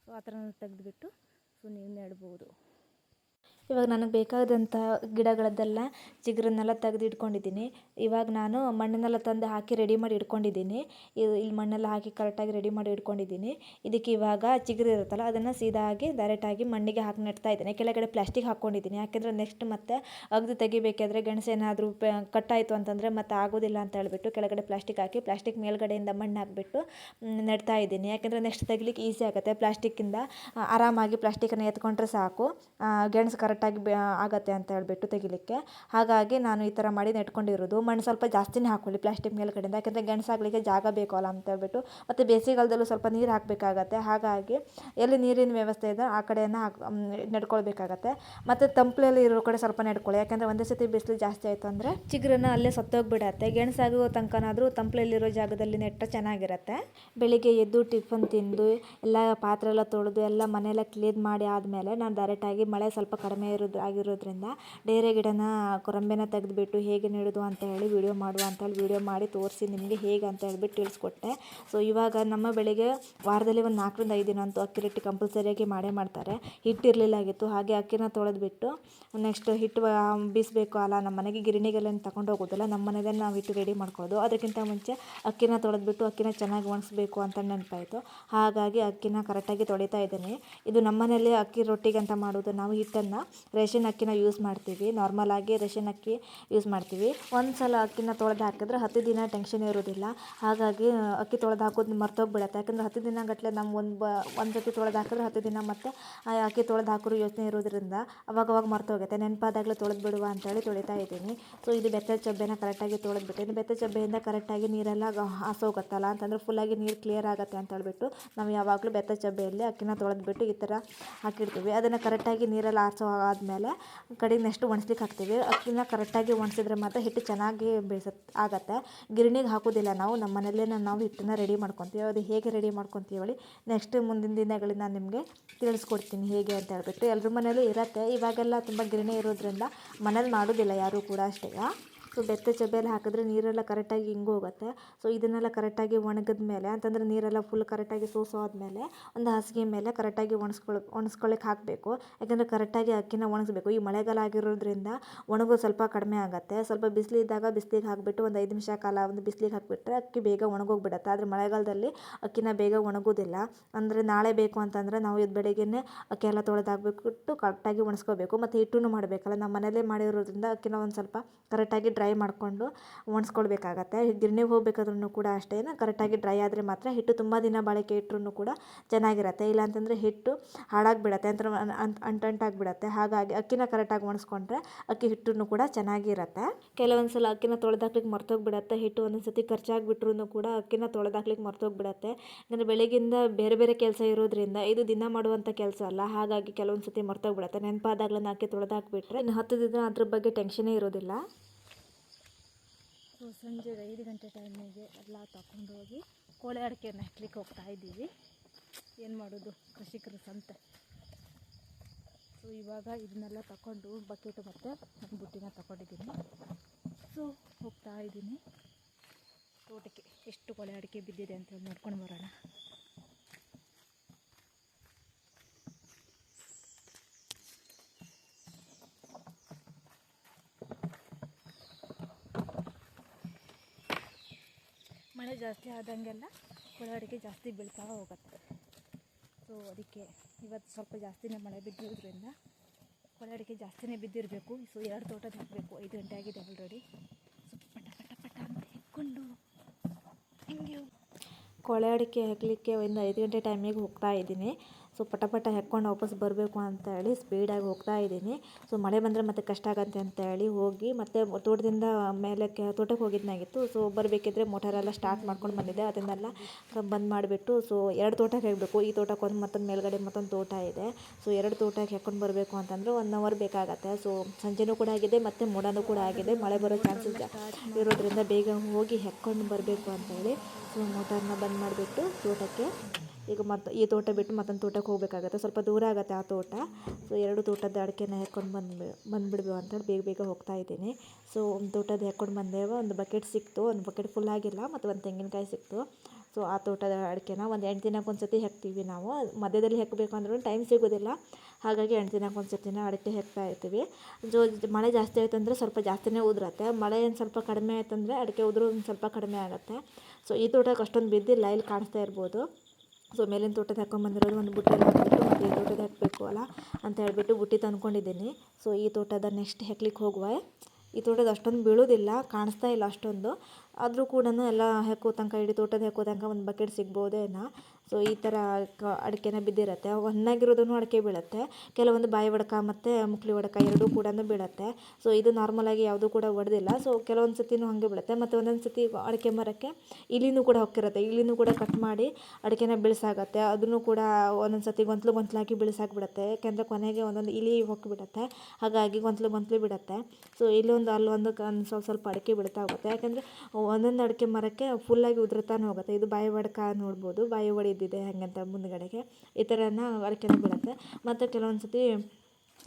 ಸೊ ಆ ಥರ ತೆಗೆದುಬಿಟ್ಟು ಸೊ ನೀವು ನೆಡ್ಬೋದು. ಇವಾಗ ನನಗೆ ಬೇಕಾದಂಥ ಗಿಡಗಳದ್ದೆಲ್ಲ ಚಿಗುರನ್ನೆಲ್ಲ ತೆಗೆದು ಇಟ್ಕೊಂಡಿದ್ದೀನಿ. ಇವಾಗ ನಾನು ಮಣ್ಣನ್ನೆಲ್ಲ ತಂದು ಹಾಕಿ ರೆಡಿ ಮಾಡಿ ಇಟ್ಕೊಂಡಿದ್ದೀನಿ. ಇಲ್ಲಿ ಮಣ್ಣೆಲ್ಲ ಹಾಕಿ ಕರೆಕ್ಟಾಗಿ ರೆಡಿ ಮಾಡಿ ಇಟ್ಕೊಂಡಿದ್ದೀನಿ. ಇದಕ್ಕೆ ಇವಾಗ ಚಿಗುರು ಇರುತ್ತಲ್ಲ ಅದನ್ನು ಸೀದಾಗಿ ಡೈರೆಕ್ಟಾಗಿ ಮಣ್ಣಿಗೆ ಹಾಕಿ ನೆಡ್ತಾ ಇದ್ದೀನಿ. ಕೆಳಗಡೆ ಪ್ಲಾಸ್ಟಿಕ್ ಹಾಕ್ಕೊಂಡಿದ್ದೀನಿ, ಯಾಕೆಂದರೆ ನೆಕ್ಸ್ಟ್ ಮತ್ತೆ ಅಗ್ದು ತೆಗಿಬೇಕಾದ್ರೆ ಗೆಣಸು ಏನಾದರೂ ಕಟ್ಟಾಯಿತು ಅಂತಂದರೆ ಮತ್ತೆ ಆಗೋದಿಲ್ಲ ಅಂತ ಹೇಳ್ಬಿಟ್ಟು ಕೆಳಗಡೆ ಪ್ಲಾಸ್ಟಿಕ್ ಹಾಕಿ ಪ್ಲಾಸ್ಟಿಕ್ ಮೇಲ್ಗಡೆಯಿಂದ ಮಣ್ಣು ಹಾಕಿಬಿಟ್ಟು ನೆಡ್ತಾ ಇದ್ದೀನಿ. ಯಾಕೆಂದರೆ ನೆಕ್ಸ್ಟ್ ತೆಗಿಲಿಕ್ಕೆ ಈಸಿ ಆಗುತ್ತೆ. ಪ್ಲಾಸ್ಟಿಕ್ಕಿಂದ ಆರಾಮಾಗಿ ಪ್ಲಾಸ್ಟಿಕನ್ನು ಎತ್ಕೊಂಡ್ರೆ ಸಾಕು, ಗೆಣಸು ಕರೆಕ್ಟಾಗಿ ಆಗುತ್ತೆ ಅಂತ ಹೇಳ್ಬಿಟ್ಟು ತೆಗಿಲಿಕ್ಕೆ. ಹಾಗಾಗಿ ನಾನು ಈ ಥರ ಮಾಡಿ ನೆಟ್ಕೊಂಡಿರೋದು. ಮಣ್ಣು ಸ್ವಲ್ಪ ಜಾಸ್ತಿನೇ ಹಾಕ್ಕೊಳ್ಳಿ ಪ್ಲಾಸ್ಟಿಕ್ ಮೇಲ್ಗಡೆಯಿಂದ, ಯಾಕೆಂದರೆ ಗೆಣಸಾಗಲಿಕ್ಕೆ ಜಾಗ ಬೇಕಲ್ಲ ಅಂತ ಹೇಳ್ಬಿಟ್ಟು. ಮತ್ತು ಬೇಸಿಗೆಗಾಲದಲ್ಲೂ ಸ್ವಲ್ಪ ನೀರು ಹಾಕಬೇಕಾಗತ್ತೆ. ಹಾಗಾಗಿ ಎಲ್ಲಿ ನೀರಿನ ವ್ಯವಸ್ಥೆ ಇದೆ ಆ ಕಡೆಯನ್ನು ನೆಡ್ಕೊಳ್ಬೇಕಾಗತ್ತೆ. ಮತ್ತು ತಂಪಲಲ್ಲಿ ಇರೋ ಕಡೆ ಸ್ವಲ್ಪ ನೆಡ್ಕೊಳ್ಳಿ, ಯಾಕೆಂದರೆ ಒಂದೇ ಸತಿ ಬಿಸಿಲು ಜಾಸ್ತಿ ಆಯಿತು ಅಂದರೆ ಚಿಗುರನ್ನು ಅಲ್ಲೇ ಸತ್ತೋಗ್ಬಿಡತ್ತೆ. ಗೆಣಸಾಗುವ ತನಕನಾದರೂ ತಂಪಲಲ್ಲಿರೋ ಜಾಗದಲ್ಲಿ ನೆಟ್ಟರೆ ಚೆನ್ನಾಗಿರುತ್ತೆ. ಬೆಳಿಗ್ಗೆ ಎದ್ದು ಟಿಫನ್ ತಿಂದು ಎಲ್ಲ ಪಾತ್ರೆ ಎಲ್ಲ ತೊಳೆದು ಎಲ್ಲ ಮನೆಯೆಲ್ಲ ಕ್ಲೀನ್ ಮಾಡಿ ಆದಮೇಲೆ ನಾನು ಡೈರೆಕ್ಟಾಗಿ ಮಳೆ ಸ್ವಲ್ಪ ಕಡಿಮೆ ಆಗಿರೋದ್ರಿಂದ ಡೇರೆ ಗಿಡನ ಕೊರಂಬೆನ ತೆಗೆದುಬಿಟ್ಟು ಹೇಗೆ ನೆಡೋದು ಅಂತ ಹೇಳಿ ವಿಡಿಯೋ ಮಾಡುವ ಅಂತೇಳಿ ವಿಡಿಯೋ ಮಾಡಿ ತೋರಿಸಿ ನಿಮಗೆ ಹೇಗೆ ಅಂತ ಹೇಳ್ಬಿಟ್ಟು ತಿಳಿಸ್ಕೊಟ್ಟೆ. ಸೊ ಇವಾಗ ನಮ್ಮ ಬೆಳಿಗ್ಗೆ ವಾರದಲ್ಲಿ ಒಂದು 4-5 ದಿನ ಅಂತೂ ಅಕ್ಕಿ ರೊಟ್ಟಿ ಕಂಪಲ್ಸರಿಯಾಗಿ ಮಾಡ್ತಾರೆ. ಹಿಟ್ಟಿರಲಿಲ್ಲಾಗಿತ್ತು, ಹಾಗೆ ಅಕ್ಕಿನ ತೊಳೆದ್ಬಿಟ್ಟು ನೆಕ್ಸ್ಟ್ ಹಿಟ್ಟು ಬೀಸಬೇಕು ಅಲ್ಲ, ನಮ್ಮ ಮನೆಗೆ ಗಿರಣಿಗೆಲ್ಲ ತಗೊಂಡು ಹೋಗೋದಿಲ್ಲ, ನಮ್ಮ ಮನೆಯಲ್ಲೇ ನಾವು ಹಿಟ್ಟು ರೆಡಿ ಮಾಡ್ಕೊಳ್ಳೋದು. ಅದಕ್ಕಿಂತ ಮುಂಚೆ ಅಕ್ಕಿನ ತೊಳೆದ್ಬಿಟ್ಟು ಅಕ್ಕಿನ ಚೆನ್ನಾಗಿ ಒಣಗಿಸ್ಬೇಕು ಅಂತ ನೆನಪಾಯಿತು. ಹಾಗಾಗಿ ಅಕ್ಕಿನ ಕರೆಕ್ಟಾಗಿ ತೊಳಿತಾ ಇದ್ದೀನಿ. ಇದು ನಮ್ಮ ಮನೆಯಲ್ಲಿ ಅಕ್ಕಿ ರೊಟ್ಟಿಗೆ ಅಂತ ಮಾಡೋದು. ನಾವು ಹಿಟ್ಟನ್ನು ರೇಷನ್ ಅಕ್ಕಿನ ಯೂಸ್ ಮಾಡ್ತೀವಿ, ನಾರ್ಮಲ್ ಆಗಿ ರೇಷನ್ ಅಕ್ಕಿ ಯೂಸ್ ಮಾಡ್ತೀವಿ. ಒಂದು ಸಲ ಅಕ್ಕಿನ ತೊಳೆದು ಹಾಕಿದ್ರೆ 10 ದಿನ ಟೆನ್ಷನ್ ಇರೋದಿಲ್ಲ. ಹಾಗಾಗಿ ಅಕ್ಕಿ ತೊಳೆದು ಹಾಕೋದು ಮರ್ತೋಗ್ಬಿಡುತ್ತೆ. ಯಾಕಂದರೆ 10 ದಿನ ಗಟ್ಟಲೆ ನಾವು ಒಂದು ಸತಿ ತೊಳೆದು ಹಾಕಿದ್ರೆ 10 ದಿನ ಮತ್ತು ಅಕ್ಕಿ ತೊಳೆದು ಹಾಕೋರು ಯೋಚನೆ ಇರೋದ್ರಿಂದ ಅವಾಗವಾಗ ಮರ್ತೋಗುತ್ತೆ. ನೆನಪಾದಾಗಲೇ ತೊಳೆದು ಬಿಡುವ ಅಂತೇಳಿ ತೊಳಿತಾ ಇದ್ದೀನಿ. ಸೊ ಇದು ಬೆತ್ತದ ಚಬ್ಬೆನ ಕರೆಕ್ಟಾಗಿ ತೊಳೆದ್ಬಿಟ್ಟು, ಬೆತ್ತದ ಚಬ್ಬೆಯಿಂದ ಕರೆಕ್ಟಾಗಿ ನೀರೆಲ್ಲ ಹಾಸೋಗುತ್ತಲ್ಲ ಅಂತಂದರೆ ಫುಲ್ಲಾಗಿ ನೀರು ಕ್ಲಿಯರ್ ಆಗುತ್ತೆ ಅಂತ ಹೇಳ್ಬಿಟ್ಟು ನಾವು ಯಾವಾಗಲೂ ಬೆತ್ತದ ಚಬ್ಬೆಯಲ್ಲಿ ಅಕ್ಕಿನ ತೊಳೆದ್ಬಿಟ್ಟು ಈ ಥರ ಹಾಕಿರ್ತೀವಿ. ಅದನ್ನು ಕರೆಕ್ಟಾಗಿ ನೀರೆಲ್ಲ ಆದಮೇಲೆ ಕಡೆಗೆ ನೆಕ್ಸ್ಟ್ ಒಣಸ್ಲಿಕ್ಕೆ ಹಾಕ್ತೀವಿ. ಅಕ್ಕಿನ ಕರೆಕ್ಟಾಗಿ ಒಣಸಿದ್ರೆ ಮಾತ್ರ ಹಿಟ್ಟು ಚೆನ್ನಾಗಿ ಆಗುತ್ತೆ. ಗಿರಣಿಗೆ ಹಾಕೋದಿಲ್ಲ ನಾವು, ನಮ್ಮ ಮನೆಯಲ್ಲೇ ನಾವು ಹಿಟ್ಟನ್ನು ರೆಡಿ ಮಾಡ್ಕೊತೀವಿ. ಅದು ಹೇಗೆ ರೆಡಿ ಮಾಡ್ಕೊತೀವಿ ಹೇಳಿ ನೆಕ್ಸ್ಟ್ ಮುಂದಿನ ದಿನಗಳಲ್ಲಿ ನಾನು ನಿಮಗೆ ತಿಳಿಸ್ಕೊಡ್ತೀನಿ ಹೇಗೆ ಅಂತ ಹೇಳ್ಬಿಟ್ಟು. ಎಲ್ಲರ ಮನೆಯಲ್ಲೂ ಇರುತ್ತೆ, ಇವಾಗೆಲ್ಲ ತುಂಬ ಗಿರಣಿ ಇರೋದ್ರಿಂದ ಮನೇಲಿ ಮಾಡೋದಿಲ್ಲ ಯಾರೂ ಕೂಡ ಅಷ್ಟೇ. ಸೊ ಬೆತ್ತ ಚಬ್ಬೆಯಲ್ಲಿ ಹಾಕಿದ್ರೆ ನೀರೆಲ್ಲ ಕರೆಕ್ಟಾಗಿ ಹಿಂಗೆ ಹೋಗುತ್ತೆ. ಸೊ ಇದನ್ನೆಲ್ಲ ಕರೆಕ್ಟಾಗಿ ಒಣಗಿದ ಮೇಲೆ ಅಂತಂದರೆ ನೀರೆಲ್ಲ ಫುಲ್ ಕರೆಕ್ಟಾಗಿ ಸೋಸಾದ್ಮೇಲೆ ಒಂದು ಹಾಸಿಗೆ ಮೇಲೆ ಕರೆಕ್ಟಾಗಿ ಒಣಸ್ಕೊಳ್ಳಿಕ್ಕೆ ಹಾಕಬೇಕು. ಯಾಕೆಂದರೆ ಕರೆಕ್ಟಾಗಿ ಅಕ್ಕಿನ ಒಣಗಿಸ್ಬೇಕು. ಈ ಮಳೆಗಾಲ ಆಗಿರೋದ್ರಿಂದ ಒಣಗೋದು ಸ್ವಲ್ಪ ಕಡಿಮೆ ಆಗುತ್ತೆ. ಸ್ವಲ್ಪ ಬಿಸಿಲಿದ್ದಾಗ ಬಿಸಿಲಿಗೆ ಹಾಕಿಬಿಟ್ಟು ಒಂದು 5 ನಿಮಿಷ ಕಾಲ ಒಂದು ಬಿಸಿಲಿಗೆ ಹಾಕಿಬಿಟ್ರೆ ಅಕ್ಕಿ ಬೇಗ ಒಣಗೋಗ್ಬಿಡುತ್ತೆ. ಆದರೆ ಮಳೆಗಾಲದಲ್ಲಿ ಅಕ್ಕಿನ ಬೇಗ ಒಣಗೋದಿಲ್ಲ. ಅಂದರೆ ನಾಳೆ ಬೇಕು ಅಂತಂದರೆ ನಾವು ಇದು ಬೆಳಗ್ಗೆನೇ ಅಕ್ಕಿ ಎಲ್ಲ ತೊಳೆದಾಕ್ಬಿಟ್ಟು ಕರೆಕ್ಟಾಗಿ ಒಣಸ್ಕೋಬೇಕು. ಮತ್ತು ಹಿಟ್ಟನ್ನು ಮಾಡಬೇಕಲ್ಲ, ನಮ್ಮ ಮನೇಲೇ ಮಾಡಿರೋದ್ರಿಂದ ಅಕ್ಕಿನ ಒಂದು ಸ್ವಲ್ಪ ಕರೆಕ್ಟಾಗಿ ಡ್ರೈ ಮಾಡಿಕೊಂಡು ಒಣಸ್ಕೊಳ್ಬೇಕಾಗತ್ತೆ. ಗಿರಣಿಗೆ ಹೋಗ್ಬೇಕಾದ್ರೂ ಕೂಡ ಅಷ್ಟೇ, ಕರೆಕ್ಟಾಗಿ ಡ್ರೈ ಆದರೆ ಮಾತ್ರ ಹಿಟ್ಟು ತುಂಬ ದಿನ ಬಾಳಿಕೆ ಇಟ್ಟರೂ ಕೂಡ ಚೆನ್ನಾಗಿರುತ್ತೆ. ಇಲ್ಲಾಂತಂದರೆ ಹಿಟ್ಟು ಹಾಳಾಗಿಬಿಡತ್ತೆ, ಅಂಟಾಗಿಬಿಡತ್ತೆ. ಹಾಗಾಗಿ ಅಕ್ಕಿನ ಕರೆಕ್ಟಾಗಿ ಒಣಸ್ಕೊಂಡ್ರೆ ಅಕ್ಕಿ ಹಿಟ್ಟನ್ನು ಕೂಡ ಚೆನ್ನಾಗಿರುತ್ತೆ. ಕೆಲವೊಂದು ಸಲ ಅಕ್ಕಿನ ತೊಳೆದಾಕ್ಲಿಕ್ಕೆ ಮರ್ತೋಗ್ಬಿಡತ್ತೆ. ಹಿಟ್ಟು ಒಂದೊಂದು ಸತಿ ಖರ್ಚಾಗಿಬಿಟ್ರೂ ಕೂಡ ಅಕ್ಕಿನ ತೊಳೆದಾಕ್ಲಿಕ್ಕೆ ಮರ್ತೋಗ್ಬಿಡತ್ತೆ. ಯಾಕಂದರೆ ಬೆಳಗ್ಗಿಂದ ಬೇರೆ ಬೇರೆ ಕೆಲಸ ಇರೋದ್ರಿಂದ ಇದು ದಿನ ಮಾಡುವಂಥ ಕೆಲಸ ಅಲ್ಲ. ಹಾಗಾಗಿ ಕೆಲವೊಂದು ಸತಿ ಮರ್ತೋಗ್ಬಿಡತ್ತೆ. ನೆನಪಾದಾಗ್ಲೇ ಅಕ್ಕಿ ತೊಳೆದಾಕ್ಬಿಟ್ರೆ ಇನ್ನು 10 ದಿನ ಅದ್ರ ಬಗ್ಗೆ ಟೆನ್ಷನೇ ಇರೋದಿಲ್ಲ. ಸೊ ಸಂಜೆ 5 ಗಂಟೆ ಟೈಮಿಗೆ ಎಲ್ಲ ತಗೊಂಡು ಹೋಗಿ ಕೋಳೆ ಅಡಿಕೆಯನ್ನು ಹಾಕ್ಲಿಕ್ಕೆ ಹೋಗ್ತಾ ಇದ್ದೀವಿ. ಏನು ಮಾಡೋದು, ಕೃಷಿಕರ ಸಂತೆ. ಸೊ ಇವಾಗ ಇದನ್ನೆಲ್ಲ ತಗೊಂಡು ಬಕೆಟು ಮತ್ತು ಒಂದು ಬುಟ್ಟಿನ ತಗೊಂಡಿದ್ದೀನಿ. ಸೊ ಹೋಗ್ತಾ ಇದ್ದೀನಿ ತೋಟಕ್ಕೆ. ಎಷ್ಟು ಕೋಳೆ ಅಡಿಕೆ ಬಿದ್ದಿದೆ ಅಂತ ನೋಡ್ಕೊಂಡು ಬರೋಣ. ಮಳೆ ಜಾಸ್ತಿ ಆದಂಗೆಲ್ಲ ಕೋಳೆ ಅಡಿಕೆ ಜಾಸ್ತಿ ಬೀಳ್ತಾ ಹೋಗುತ್ತೆ. ಸೊ ಅದಕ್ಕೆ ಇವತ್ತು ಸ್ವಲ್ಪ ಜಾಸ್ತಿನೇ ಮಳೆ ಬಿದ್ದಿರೋದ್ರಿಂದ ಕೋಳೆ ಅಡಿಕೆ ಜಾಸ್ತಿನೇ ಬಿದ್ದಿರಬೇಕು. ಸೊ 2 ತೋಟದ ಹಾಕಬೇಕು. 5 ಗಂಟೆ ಆಗಿದೆ ಆಲ್ರೆಡಿ. ಸೊ ಪಟ ಪಟ ಪಟ ಅಂತ ಹೆಕ್ಕೊಂಡು ಹಿಂಗೆ ಕೋಳೆ ಅಡಿಕೆ ಹಾಕಲಿಕ್ಕೆ ಒಂದು 5 ಗಂಟೆ ಟೈಮಿಗೆ ಹೋಗ್ತಾ ಇದ್ದೀನಿ. ಸೊ ಪಟ ಹೆಕ್ಕೊಂಡು ವಾಪಸ್ ಬರಬೇಕು ಅಂತ ಹೇಳಿ ಸ್ಪೀಡಾಗಿ ಹೋಗ್ತಾ ಇದ್ದೀನಿ. ಸೊ ಮಳೆ ಬಂದರೆ ಮತ್ತೆ ಕಷ್ಟ ಆಗುತ್ತೆ ಅಂತ ಹೇಳಿ ಹೋಗಿ ಮತ್ತೆ ತೋಟದಿಂದ ಮೇಲಕ್ಕೆ ತೋಟಕ್ಕೆ ಹೋಗಿದ್ದಾಗಿತ್ತು. ಸೊ ಬರಬೇಕಿದ್ರೆ ಮೋಟಾರೆಲ್ಲ ಸ್ಟಾರ್ಟ್ ಮಾಡ್ಕೊಂಡು ಬಂದಿದ್ದೆ, ಅದನ್ನೆಲ್ಲ ಬಂದ್ ಮಾಡಿಬಿಟ್ಟು ಸೊ 2 ತೋಟಕ್ಕೆ ಹೇಳಬೇಕು. ಈ ತೋಟಕ್ಕೆ ಒಂದು ಮತ್ತೊಂದು ಮೇಲ್ಗಡೆ ಮತ್ತೊಂದು ತೋಟ ಇದೆ. ಸೊ 2 ತೋಟಕ್ಕೆ ಹೆಕ್ಕೊಂಡು ಬರಬೇಕು ಅಂತಂದರೆ 1 ಅವರ್ ಬೇಕಾಗತ್ತೆ. ಸೊ ಸಂಜೆನೂ ಕೂಡ ಆಗಿದೆ ಮತ್ತು ಮೋಡನೂ ಕೂಡ ಆಗಿದೆ, ಮಳೆ ಬರೋ ಚಾನ್ಸಸ್ ಇರೋದ್ರಿಂದ ಬೇಗ ಹೋಗಿ ಹೆಕ್ಕೊಂಡು ಬರಬೇಕು ಅಂತ ಹೇಳಿ ಸೊ ಮೋಟಾರ್ನ ಬಂದ್ ಮಾಡಿಬಿಟ್ಟು ತೋಟಕ್ಕೆ ಈಗ ಈ ತೋಟ ಬಿಟ್ಟು ಮತ್ತೊಂದು ತೋಟಕ್ಕೆ ಹೋಗಬೇಕಾಗತ್ತೆ. ಸ್ವಲ್ಪ ದೂರ ಆಗುತ್ತೆ ಆ ತೋಟ. ಸೊ 2 ತೋಟದ ಅಡಿಕೆನ ಹೆಕ್ಕೊಂಡು ಬಂದುಬಿಡ್ಬೇಕು ಅಂತೇಳಿ ಬೇಗ ಹೋಗ್ತಾ ಇದ್ದೀನಿ. ಸೊ ಒಂದು ತೋಟದ ಹೆಕ್ಕೊಂಡು ಬಂದೇವ, ಒಂದು ಬಕೆಟ್ ಸಿಕ್ತು, ಒಂದು ಬಕೆಟ್ ಫುಲ್ ಆಗಿಲ್ಲ ಮತ್ತು ಒಂದು ತೆಂಗಿನಕಾಯಿ ಸಿಕ್ತು. ಸೊ ಆ ತೋಟದ ಅಡಿಕೆನ ಒಂದು 8 ದಿನಕ್ಕೆ ಒಂದು ಸತಿ ಹೆಕ್ತೀವಿ ನಾವು. ಮಧ್ಯದಲ್ಲಿ ಹೆಕ್ಕಬೇಕು ಅಂದ್ರೂ ಟೈಮ್ ಸಿಗೋದಿಲ್ಲ, ಹಾಗಾಗಿ 8 ದಿನಕ್ಕೆ ಒಂದು ಸತಿನ ಅಡಿಕೆ ಹೆಕ್ತಾ ಇರ್ತೀವಿ. ಮಳೆ ಜಾಸ್ತಿ ಆಯ್ತು ಅಂದರೆ ಸ್ವಲ್ಪ ಜಾಸ್ತಿನೇ ಉದುರುತ್ತೆ, ಮಳೆ ಏನು ಸ್ವಲ್ಪ ಕಡಿಮೆ ಆಯ್ತಂದರೆ ಅಡಿಕೆ ಉದುರು ಒಂದು ಸ್ವಲ್ಪ ಕಡಿಮೆ ಆಗುತ್ತೆ. ಸೊ ಈ ತೋಟಕ್ಕೆ ಅಷ್ಟೊಂದು ಬಿದ್ದಿಲ್ಲ, ಇಲ್ಲಿ ಕಾಣಿಸ್ತಾ ಇರ್ಬೋದು. ಸೊ ಮೇಲಿನ ತೋಟದ ಹಾಕ್ಕೊಂಬಂದಿರೋದು ಒಂದು ಬುಟ್ಟಿಯಲ್ಲಿ ಹಾಕ್ಬಿಟ್ಟು ಮತ್ತು ಈ ತೋಟದ ಹಾಕಬೇಕು ಅಲ್ಲ ಅಂತ ಹೇಳ್ಬಿಟ್ಟು ಬುಟ್ಟಿ ತಂದ್ಕೊಂಡಿದ್ದೀನಿ. ಸೊ ಈ ತೋಟದ ನೆಕ್ಸ್ಟ್ ಹೆಕ್ಲಿಕ್ಕೆ ಹೋಗುವ. ಈ ತೋಟದ ಅಷ್ಟೊಂದು ಬೀಳೋದಿಲ್ಲ, ಕಾಣಿಸ್ತಾ ಇಲ್ಲ ಅಷ್ಟೊಂದು, ಆದರೂ ಕೂಡ ಎಲ್ಲ ಹೆಕ್ಕೋ ತನಕ ಇಡೀ ತೋಟದ ಹೆಕ್ಕೋ ತನಕ ಒಂದು ಬಕೆಟ್ ಸಿಗ್ಬೋದೇನೋ. ಸೊ ಈ ಥರ ಅಡಿಕೆನ ಬಿದ್ದಿರುತ್ತೆ. ಹೊನ್ನಾಗಿರೋದೂ ಅಡಿಕೆ ಬೀಳುತ್ತೆ, ಕೆಲವೊಂದು ಬಾಯಿ ಒಡಕ ಮತ್ತು ಮುಕ್ಲಿ ಒಡಕ ಎರಡೂ ಕೂಡ ಬೀಳುತ್ತೆ. ಸೊ ಇದು ನಾರ್ಮಲಾಗಿ ಯಾವುದೂ ಕೂಡ ಒಡೆದಿಲ್ಲ. ಸೊ ಕೆಲವೊಂದು ಸತಿನೂ ಹಾಗೆ ಬೀಳುತ್ತೆ, ಮತ್ತು ಒಂದೊಂದು ಸತಿ ಅಡಿಕೆ ಮರಕ್ಕೆ ಇಲಿನೂ ಕೂಡ ಹೊಕ್ಕಿರುತ್ತೆ. ಇಲಿನೂ ಕೂಡ ಕಟ್ ಮಾಡಿ ಅಡಿಕೆನ ಬೀಳ್ಸಾಗತ್ತೆ. ಅದನ್ನು ಕೂಡ ಒಂದೊಂದು ಸತಿ ಗೊಂತಲಾಗಿ ಬೀಳ್ಸಾಕ್ಬಿಡುತ್ತೆ, ಯಾಕೆಂದರೆ ಕೊನೆಗೆ ಒಂದೊಂದು ಇಲಿ ಹೊಕ್ಕಿಬಿಡುತ್ತೆ, ಹಾಗಾಗಿ ಗೊಂತಲು ಬಿಡುತ್ತೆ. ಸೊ ಇಲ್ಲೊಂದು ಅಲ್ಲೊಂದು ಸ್ವಲ್ಪ ಅಡಿಕೆ ಬೀಳ್ತಾ ಹೋಗುತ್ತೆ, ಯಾಕೆಂದರೆ ಒಂದೊಂದು ಅಡಿಕೆ ಮರಕ್ಕೆ ಫುಲ್ಲಾಗಿ ಉದುರ್ತಾನೆ ಹೋಗುತ್ತೆ. ಇದು ಬಾಯಿ ಒಡಕ ನೋಡ್ಬೋದು, ಬಾಯಿ ಹೊಡಿದಿದೆ ಹಾಗಂತ ಮುಂದ್ಗಡೆಗೆ ಈ ಥರನ ಅಡಿಕೆನೂ ಬೀಳುತ್ತೆ. ಮತ್ತು ಕೆಲವೊಂದು ಸತಿ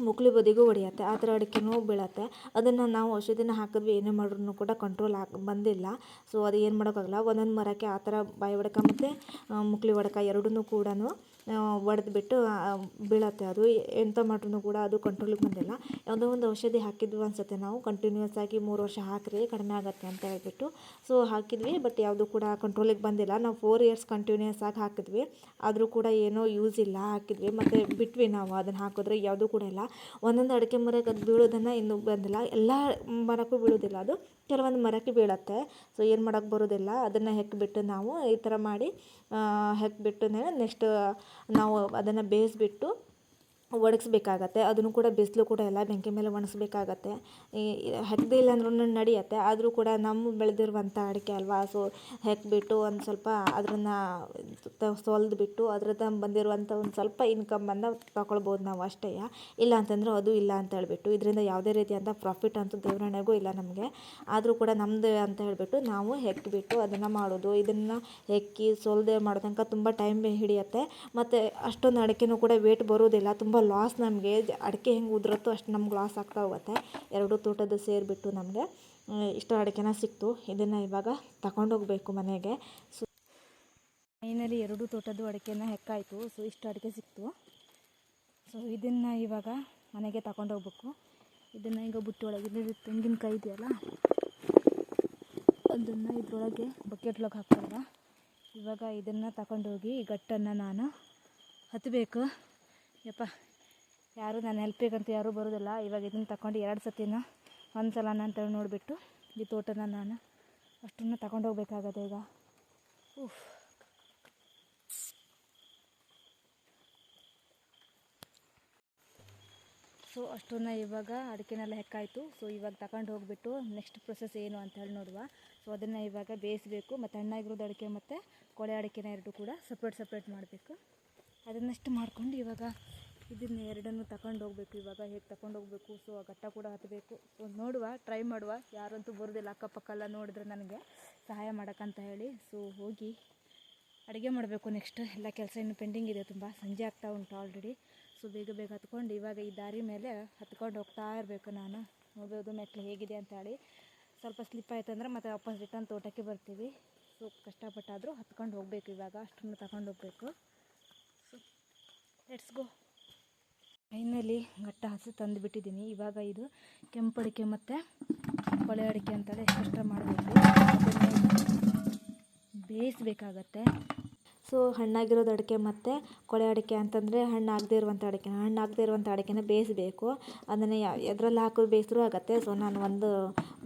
ಮುಕ್ಲಿ ಬದಿಗೂ ಹೊಡೆಯುತ್ತೆ, ಆ ಥರ ಅಡಿಕೆನೂ ಬೀಳುತ್ತೆ. ಅದನ್ನು ನಾವು ಔಷಧಿನ ಹಾಕಿದ್ವಿ, ಏನೇ ಮಾಡಿದ್ರು ಕೂಡ ಕಂಟ್ರೋಲ್ ಬಂದಿಲ್ಲ. ಸೊ ಅದು ಏನು ಮಾಡೋಕ್ಕಾಗಲ್ಲ, ಒಂದೊಂದು ಮರಕ್ಕೆ ಆ ಥರ ಬಾಯಿ ಹೊಡಕ ಮತ್ತು ಮುಕ್ಲಿ ಹೊಡಕ ಎರಡನ್ನೂ ಕೂಡ ಒಡೆದ್ಬಿಟ್ಟು ಬೀಳುತ್ತೆ. ಅದು ಎಂತ ಮಾಡ್ರೂ ಕೂಡ ಅದು ಕಂಟ್ರೋಲಿಗೆ ಬಂದಿಲ್ಲ. ಯಾವುದೋ ಒಂದು ಔಷಧಿ ಹಾಕಿದ್ವಿ ಅನ್ಸುತ್ತೆ ನಾವು, ಕಂಟಿನ್ಯೂಸ್ ಆಗಿ 3 ವರ್ಷ ಹಾಕಿರಿ ಕಡಿಮೆ ಆಗುತ್ತೆ ಅಂತ ಹೇಳ್ಬಿಟ್ಟು. ಸೊ ಹಾಕಿದ್ವಿ, ಬಟ್ ಯಾವುದೂ ಕೂಡ ಕಂಟ್ರೋಲಿಗೆ ಬಂದಿಲ್ಲ. ನಾವು 4 ಇಯರ್ಸ್ ಕಂಟಿನ್ಯೂಸ್ ಆಗಿ ಹಾಕಿದ್ವಿ, ಆದರೂ ಕೂಡ ಏನೋ ಯೂಸ್ ಇಲ್ಲ. ಹಾಕಿದ್ವಿ ಮತ್ತು ಬಿಟ್ವಿ ನಾವು, ಅದನ್ನು ಹಾಕಿದ್ರೆ ಯಾವುದೂ ಕೂಡ ಇಲ್ಲ. ಒಂದೊಂದು ಅಡಿಕೆ ಮರಕ್ಕೆ ಅದು ಬೀಳೋದನ್ನು ಇನ್ನೂ ಬಂದಿಲ್ಲ, ಎಲ್ಲ ಮರಕ್ಕೂ ಬೀಳೋದಿಲ್ಲ, ಅದು ಕೆಲವೊಂದು ಮರಕ್ಕೆ ಬೀಳುತ್ತೆ. ಸೊ ಏನು ಮಾಡೋಕ್ಕೆ ಬರೋದಿಲ್ಲ, ಅದನ್ನು ಹೆಕ್ಬಿಟ್ಟು ನಾವು ಈ ಥರ ಮಾಡಿ ಹೆಕ್ಬಿಟ್ಟು ನೆಕ್ಸ್ಟ್ ನಾವು ಅದನ್ನು ಬೇಯಿಸ್ಬಿಟ್ಟು ಒಣಗಿಸ್ಬೇಕಾಗತ್ತೆ. ಅದನ್ನು ಕೂಡ ಬಿಸಿಲು ಕೂಡ ಎಲ್ಲ ಬೆಂಕಿ ಮೇಲೆ ಒಣಗಿಸ್ಬೇಕಾಗತ್ತೆ. ಹೆಕ್ಕದೇ ಇಲ್ಲ ಅಂದ್ರೂ ನಡೆಯುತ್ತೆ, ಆದರೂ ಕೂಡ ನಮ್ಮ ಬೆಳೆದಿರುವಂಥ ಅಡಿಕೆ ಅಲ್ವಾ. ಸೊ ಹೆಕ್ಬಿಟ್ಟು ಒಂದು ಸ್ವಲ್ಪ ಅದನ್ನು ಸೊಲ್ದ್ಬಿಟ್ಟು ಅದ್ರದ್ದು ಬಂದಿರುವಂಥ ಒಂದು ಸ್ವಲ್ಪ ಇನ್ಕಮನ್ನು ತಗೊಳ್ಬೋದು ನಾವು ಅಷ್ಟೇ. ಇಲ್ಲ ಅಂತಂದ್ರೆ ಅದು ಇಲ್ಲ ಅಂತ ಹೇಳ್ಬಿಟ್ಟು, ಇದರಿಂದ ಯಾವುದೇ ರೀತಿಯಾದ ಪ್ರಾಫಿಟ್ ಅಂತೂ ದೇವರಣೆಗೂ ಇಲ್ಲ ನಮಗೆ. ಆದರೂ ಕೂಡ ನಮ್ಮದು ಅಂತ ಹೇಳ್ಬಿಟ್ಟು ನಾವು ಹೆಕ್ಬಿಟ್ಟು ಅದನ್ನು ಮಾಡೋದು. ಇದನ್ನು ಹೆಕ್ಕಿ ಸೊಲ್ದೆ ಮಾಡೋ ತನಕ ತುಂಬ ಟೈಮ್ ಹಿಡಿಯುತ್ತೆ, ಮತ್ತು ಅಷ್ಟೊಂದು ಅಡಿಕೆನೂ ಕೂಡ ವೇಟ್ ಬರೋದಿಲ್ಲ. ತುಂಬ ಲಾಸ್ ನಮಗೆ, ಅಡಿಕೆ ಹೆಂಗೆ ಉದುರುತ್ತೋ ಅಷ್ಟು ನಮ್ಗೆ ಲಾಸ್ ಆಗ್ತಾ ಹೋಗುತ್ತೆ. 2 ತೋಟದ ಸೇರಿಬಿಟ್ಟು ನಮಗೆ ಇಷ್ಟು ಅಡಿಕೆನ ಸಿಕ್ತು. ಇದನ್ನು ಇವಾಗ ತಗೊಂಡೋಗ್ಬೇಕು ಮನೆಗೆ. ಸೊ ಫೈನಲಿ 2 ತೋಟದ್ದು ಅಡಿಕೆನ ಹೆಕ್ಕಾಯಿತು. ಸೊ ಇಷ್ಟು ಅಡಿಕೆ ಸಿಕ್ತು. ಸೊ ಇದನ್ನು ಇವಾಗ ಮನೆಗೆ ತಗೊಂಡೋಗ್ಬೇಕು. ಇದನ್ನು ಈಗ ಬುಟ್ಟಿ ಒಳಗೆ ತೆಂಗಿನಕಾಯಿ ಇದೆಯಲ್ಲ, ಅದನ್ನು ಇದ್ರೊಳಗೆ ಬಕೆಟ್ ಒಳಗೆ ಹಾಕ್ತಾರ. ಇವಾಗ ಇದನ್ನು ತಗೊಂಡೋಗಿ ಈ ಗಟ್ಟನ್ನು ನಾನು ಹತ್ತಬೇಕು. ಯಪ್ಪ, ಯಾರು ನಾನು ಹೆಲ್ಪಿಗಂತ ಯಾರೂ ಬರೋದಿಲ್ಲ. ಇವಾಗ ಇದನ್ನು ತಗೊಂಡು 2 ಸತಿನ ಒಂದು ಸಲ ಅಂತೇಳಿ ನೋಡಿಬಿಟ್ಟು ಈ ತೋಟನ ನಾನು ಅಷ್ಟನ್ನು ತಗೊಂಡೋಗ್ಬೇಕಾಗತ್ತೆ ಈಗ. ಸೊ ಅಷ್ಟನ್ನು ಇವಾಗ ಅಡಿಕೆನೆಲ್ಲ ಹೆಕ್ಕಾಯಿತು. ಸೊ ಇವಾಗ ತಗೊಂಡು ಹೋಗ್ಬಿಟ್ಟು ನೆಕ್ಸ್ಟ್ ಪ್ರೊಸೆಸ್ ಏನು ಅಂತ ಹೇಳಿ ನೋಡುವ. ಸೊ ಅದನ್ನು ಇವಾಗ ಬೇಯಿಸಬೇಕು, ಮತ್ತು ಹಣ್ಣಾಗಿರೋದು ಅಡಿಕೆ ಮತ್ತು ಕೊಳೆ ಅಡಿಕೆನ ಎರಡೂ ಕೂಡ ಸಪ್ರೇಟ್ ಮಾಡಬೇಕು. ಅದನ್ನಷ್ಟು ಮಾಡ್ಕೊಂಡು ಇವಾಗ ಇದನ್ನು ಎರಡನ್ನೂ ತಗೊಂಡು ಹೋಗಬೇಕು. ಇವಾಗ ಹೇಗೆ ತಗೊಂಡು ಹೋಗಬೇಕು, ಸೊ ಆ ಘಟ್ಟ ಕೂಡ ಹತ್ತಬೇಕು. ಸೊ ನೋಡುವ, ಟ್ರೈ ಮಾಡುವ. ಯಾರಂತೂ ಬರೋದಿಲ್ಲ, ಅಕ್ಕಪಕ್ಕ ಎಲ್ಲ ನೋಡಿದ್ರೆ ನನಗೆ ಸಹಾಯ ಮಾಡೋಕ್ಕಂತ ಹೇಳಿ. ಸೊ ಹೋಗಿ ಅಡುಗೆ ಮಾಡಬೇಕು. ನೆಕ್ಸ್ಟ್ ಎಲ್ಲ ಕೆಲಸ ಇನ್ನೂ ಪೆಂಡಿಂಗ್ ಇದೆ, ತುಂಬ ಸಂಜೆ ಆಗ್ತಾ ಉಂಟು ಆಲ್ರೆಡಿ. ಸೊ ಬೇಗ ಹತ್ಕೊಂಡು ಇವಾಗ ಈ ದಾರಿ ಮೇಲೆ ಹತ್ಕೊಂಡು ಹೋಗ್ತಾ ಇರಬೇಕು. ನಾನು ನೋಡ್ಬೋದು ಮೆಟ್ಲು ಹೇಗಿದೆ ಅಂತ ಹೇಳಿ. ಸ್ವಲ್ಪ ಸ್ಲಿಪ್ ಆಯ್ತು ಅಂದರೆ ಮತ್ತೆ ವಾಪಸ್ ರಿಟರ್ನ್ ತೋಟಕ್ಕೆ ಬರ್ತೀವಿ. ಸೊ ಕಷ್ಟಪಟ್ಟಾದರೂ ಹತ್ಕೊಂಡು ಹೋಗಬೇಕು. ಇವಾಗ ಅಷ್ಟನ್ನು ತಗೊಂಡು ಹೋಗಬೇಕು. So let's go. ಫೈನಲಿ ಘಟ್ಟ ಹಸಿ ತಂದುಬಿಟ್ಟಿದ್ದೀನಿ. ಇವಾಗ ಇದು ಕೆಂಪು ಅಡಿಕೆ ಮತ್ತು ಕೊಳೆ ಅಡಿಕೆ ಅಂತೇಳಿ ಕಷ್ಟ ಮಾಡಬೇಕು, ಬೇಯಿಸಬೇಕಾಗತ್ತೆ. ಸೊ ಹಣ್ಣಾಗಿರೋದು ಅಡಿಕೆ ಮತ್ತು ಕೊಳೆ ಅಡಿಕೆ ಅಂತಂದರೆ ಹಣ್ಣಾಗದೇ ಇರುವಂಥ ಅಡಿಕೆನ ಬೇಯಿಸಬೇಕು. ಅದನ್ನು ಎದ್ರಲ್ಲಿ ಹಾಕೋದು ಬೇಯಿಸಿದ್ರು ಆಗುತ್ತೆ. ಸೊ ನಾನು ಒಂದು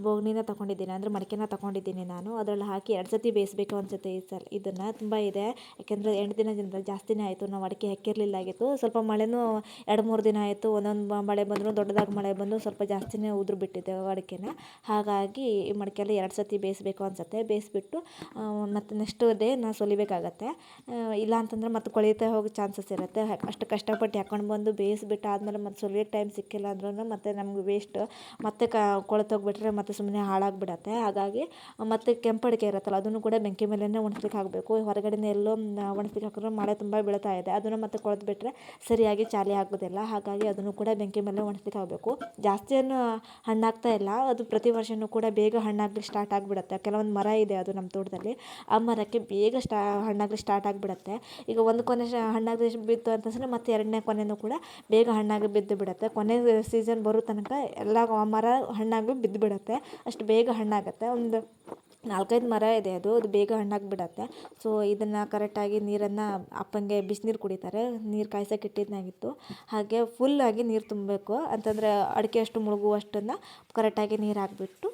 ಬೋಗಣಿನ ತೊಗೊಂಡಿದ್ದೀನಿ, ಅಂದರೆ ಮಡಿಕೆನ ತೊಗೊಂಡಿದ್ದೀನಿ ನಾನು. ಅದರಲ್ಲಿ ಹಾಕಿ 2 ಸತಿ ಬೇಯಿಸ್ಬೇಕು ಅನಿಸುತ್ತೆ ಈ ಸಲ ಇದನ್ನು. ತುಂಬ ಇದೆ, ಯಾಕೆಂದರೆ 8 ದಿನದಿಂದ ಜಾಸ್ತಿನೇ ಆಯಿತು ನಾವು ಅಡಿಕೆ ಹಾಕಿರಲಿಲ್ಲ ಆಗಿತ್ತು. ಸ್ವಲ್ಪ ಮಳೆನೂ 2-3 ದಿನ ಆಯಿತು, ಒಂದೊಂದು ಮಳೆ ಬಂದರೂ ದೊಡ್ಡದಾಗಿ ಮಳೆ ಬಂದು ಸ್ವಲ್ಪ ಜಾಸ್ತಿನೇ ಉದುರು ಬಿಟ್ಟಿದೆ ಅಡಿಕೆನ. ಹಾಗಾಗಿ ಈ ಮಡಿಕೆಯಲ್ಲಿ 2 ಸತಿ ಬೇಯಿಸ್ಬೇಕು ಅನಿಸುತ್ತೆ. ಬೇಯಿಸ್ಬಿಟ್ಟು ಮತ್ತು ನೆಕ್ಸ್ಟ್ ಡೇ ನಾನು ಸುಲಿಬೇಕಾಗತ್ತೆ. ಇಲ್ಲ ಅಂತಂದರೆ ಮತ್ತೆ ಕೊಳಿತಾ ಹೋಗೋ ಚಾನ್ಸಸ್ ಇರುತ್ತೆ. ಅಷ್ಟು ಕಷ್ಟಪಟ್ಟು ಹಾಕೊಂಡು ಬಂದು ಬೇಯಿಸ್ಬಿಟ್ಟು ಆದಮೇಲೆ ಮತ್ತೆ ಸುಲಿಯೋ ಟೈಮ್ ಸಿಕ್ಕಿಲ್ಲ ಅಂದ್ರೂ ಮತ್ತೆ ನಮ್ಗೆ ವೇಸ್ಟ್, ಮತ್ತೆ ಕೊಳೆತೋಗ್ಬಿಟ್ರೆ ಮತ್ತೆ ಸುಮ್ಮನೆ ಹಾಳಾಗಿಬಿಡತ್ತೆ. ಹಾಗಾಗಿ ಮತ್ತು ಕೆಂಪು ಅಡಿಕೆ ಇರುತ್ತಲ್ಲ ಅದನ್ನು ಕೂಡ ಬೆಂಕಿ ಮೇಲೇ ಒಣಸ್ಲಿಕ್ಕೆ ಹಾಕಬೇಕು. ಹೊರಗಡೆನೇ ಎಲ್ಲೋ ಒಣಸ್ಲಿಕ್ಕೆ ಹಾಕಿದ್ರೆ ಮಳೆ ತುಂಬ ಬೀಳ್ತಾ ಇದೆ, ಅದನ್ನು ಮತ್ತೆ ಕೊಳೆತ್ಬಿಟ್ರೆ ಸರಿಯಾಗಿ ಚಾಲಿ ಆಗೋದಿಲ್ಲ. ಹಾಗಾಗಿ ಅದನ್ನು ಕೂಡ ಬೆಂಕಿ ಮೇಲೆ ಒಣಸ್ಲಿಕ್ಕೆ ಆಗಬೇಕು. ಜಾಸ್ತಿ ಏನು ಹಣ್ಣಾಗ್ತಾ ಇಲ್ಲ, ಅದು ಪ್ರತಿ ವರ್ಷವೂ ಕೂಡ ಬೇಗ ಹಣ್ಣಾಗಲಿಕ್ಕೆ ಸ್ಟಾರ್ಟ್ ಆಗಿಬಿಡುತ್ತೆ. ಕೆಲವೊಂದು ಮರ ಇದೆ ಅದು ನಮ್ಮ ತೋಟದಲ್ಲಿ, ಆ ಮರಕ್ಕೆ ಬೇಗ ಹಣ್ಣಾಗಲಿಕ್ಕೆ ಸ್ಟಾರ್ಟ್ ಆಗಿಬಿಡುತ್ತೆ. ಈಗ ಒಂದು ಕೊನೆ ಹಣ್ಣಾಗಿ ಬಿತ್ತು ಅಂತಂದರೆ ಮತ್ತೆ 2ನೇ ಕೊನೆಯೂ ಕೂಡ ಬೇಗ ಹಣ್ಣಾಗಿ ಬಿದ್ದು ಬಿಡುತ್ತೆ. ಕೊನೆ ಸೀಸನ್ ಬರೋ ತನಕ ಎಲ್ಲ ಮರ ಹಣ್ಣಾಗಿ ಬಿದ್ದು ಬಿಡುತ್ತೆ, ಅಷ್ಟು ಬೇಗ ಹಣ್ಣಾಗುತ್ತೆ. ಒಂದು 4-5 ಮರ ಇದೆ, ಅದು ಬೇಗ ಹಣ್ಣಾಗಿ ಬಿಡುತ್ತೆ. ಸೊ ಇದನ್ನು ಕರೆಕ್ಟಾಗಿ ನೀರನ್ನು ಅಪ್ಪಂಗೆ ಬಿಸಿನೀರು ಕುಡಿತಾರೆ, ನೀರು ಕಾಯ್ಸೋಕೆ ಇಟ್ಟಿದ್ದಾಗಿತ್ತು. ಹಾಗೆ ಫುಲ್ಲಾಗಿ ನೀರು ತುಂಬಬೇಕು, ಅಂತಂದರೆ ಅಡಿಕೆ ಅಷ್ಟು ಮುಳುಗುವಷ್ಟನ್ನು ಕರೆಕ್ಟಾಗಿ ನೀರು ಹಾಕಿಬಿಟ್ಟು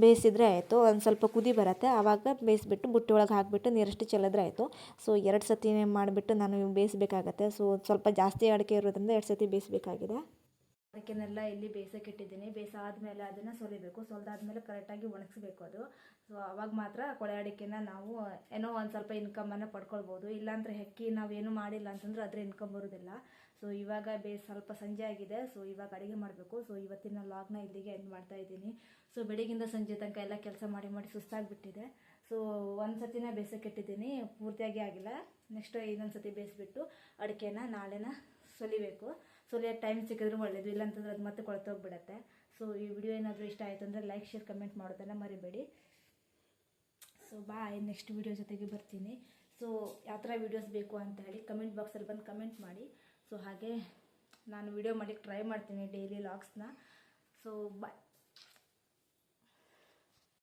ಬೇಯಿಸಿದ್ರೆ ಆಯಿತು. ಒಂದು ಸ್ವಲ್ಪ ಕುದಿ ಬರುತ್ತೆ, ಆವಾಗ ಬೇಯಿಸ್ಬಿಟ್ಟು ಬುಟ್ಟಿ ಒಳಗೆ ಹಾಕಿಬಿಟ್ಟು ನೀರಷ್ಟು ಚೆಲ್ಲಿದ್ರೆ ಆಯಿತು. ಸೊ 2 ಸತಿ ಮಾಡಿಬಿಟ್ಟು ನಾನು ಬೇಯಿಸಬೇಕಾಗತ್ತೆ. ಸೊ ಸ್ವಲ್ಪ ಜಾಸ್ತಿ ಅಡಿಕೆ ಇರೋದ್ರಿಂದ 2 ಸತಿ ಬೇಯಿಸಬೇಕಾಗಿದೆ. ಅಡಿಕೆನೆಲ್ಲ ಇಲ್ಲಿ ಬೇಯಿಸೋಕೆ ಇಟ್ಟಿದ್ದೀನಿ. ಬೇಯಿಸಾದ್ಮೇಲೆ ಅದನ್ನು ಸುಲಿಬೇಕು. ಸುಲಿದಾದ್ಮೇಲೆ ಕರೆಕ್ಟಾಗಿ ಒಣಗಿಸ್ಬೇಕು ಅದು. ಸೊ ಅವಾಗ ಮಾತ್ರ ಕೊಳೆ ಅಡಿಕೆನ ನಾವು ಏನೋ ಒಂದು ಸ್ವಲ್ಪ ಇನ್ಕಮನ್ನು ಪಡ್ಕೊಳ್ಬೋದು. ಇಲ್ಲಾಂದರೆ ಹೆಕ್ಕಿ ನಾವೇನು ಮಾಡಿಲ್ಲ ಅಂತಂದ್ರೆ ಅದ್ರ ಇನ್ಕಮ್ ಬರೋದಿಲ್ಲ. ಸೊ ಇವಾಗ ಸ್ವಲ್ಪ ಸಂಜೆ ಆಗಿದೆ, ಸೊ ಇವಾಗ ಅಡುಗೆ ಮಾಡಬೇಕು. ಸೊ ಇವತ್ತಿನ ಲಾಗ್ನ ಇಲ್ಲಿಗೆ ಎಂಡ್ ಮಾಡ್ತಾ ಇದ್ದೀನಿ. ಸೊ ಬೆಳಗಿಂದ ಸಂಜೆ ತನಕ ಎಲ್ಲ ಕೆಲಸ ಮಾಡಿ ಸುಸ್ತಾಗಿಬಿಟ್ಟಿದೆ. ಸೊ ಒಂದು ಸತಿನ ಬೇಯಿಸೋಕೆ ಇಟ್ಟಿದ್ದೀನಿ, ಪೂರ್ತಿಯಾಗಿ ಆಗಿಲ್ಲ. ನೆಕ್ಸ್ಟ್ ಇನ್ನೊಂದು ಸತಿ ಬೇಯಿಸ್ಬಿಟ್ಟು ಅಡಿಕೆನ ನಾಳೆನ ಸುಲಿಬೇಕು. ಸುಲಿಯೋಕ್ಕೆ ಟೈಮ್ ಸಿಕ್ಕಿದ್ರೂ ಒಳ್ಳೆಯದು, ಇಲ್ಲಾಂತಂದ್ರೆ ಅದು ಮತ್ತೆ ಕೊಳ್ತೋಗ್ಬಿಡತ್ತೆ. ಸೊ ಈ ವಿಡಿಯೋ ಏನಾದರೂ ಇಷ್ಟ ಆಯಿತು ಅಂದರೆ ಲೈಕ್, ಶೇರ್, ಕಮೆಂಟ್ ಮಾಡೋದನ್ನು ಮರಿಬೇಡಿ. ಸೊ ಬಾಯ್, ನೆಕ್ಸ್ಟ್ ವಿಡಿಯೋ ಜೊತೆಗೆ ಬರ್ತೀನಿ. ಸೊ ಯಾವ ಥರ ವೀಡಿಯೋಸ್ ಬೇಕು ಅಂತ ಹೇಳಿ ಕಮೆಂಟ್ ಬಾಕ್ಸಲ್ಲಿ ಬಂದು ಕಮೆಂಟ್ ಮಾಡಿ. ಸೊ ಹಾಗೆ ನಾನು ವಿಡಿಯೋ ಮಾಡಲಿಕ್ಕೆ ಟ್ರೈ ಮಾಡ್ತೀನಿ ಡೈಲಿ ಲಾಗ್ಸ್ನ. So bye.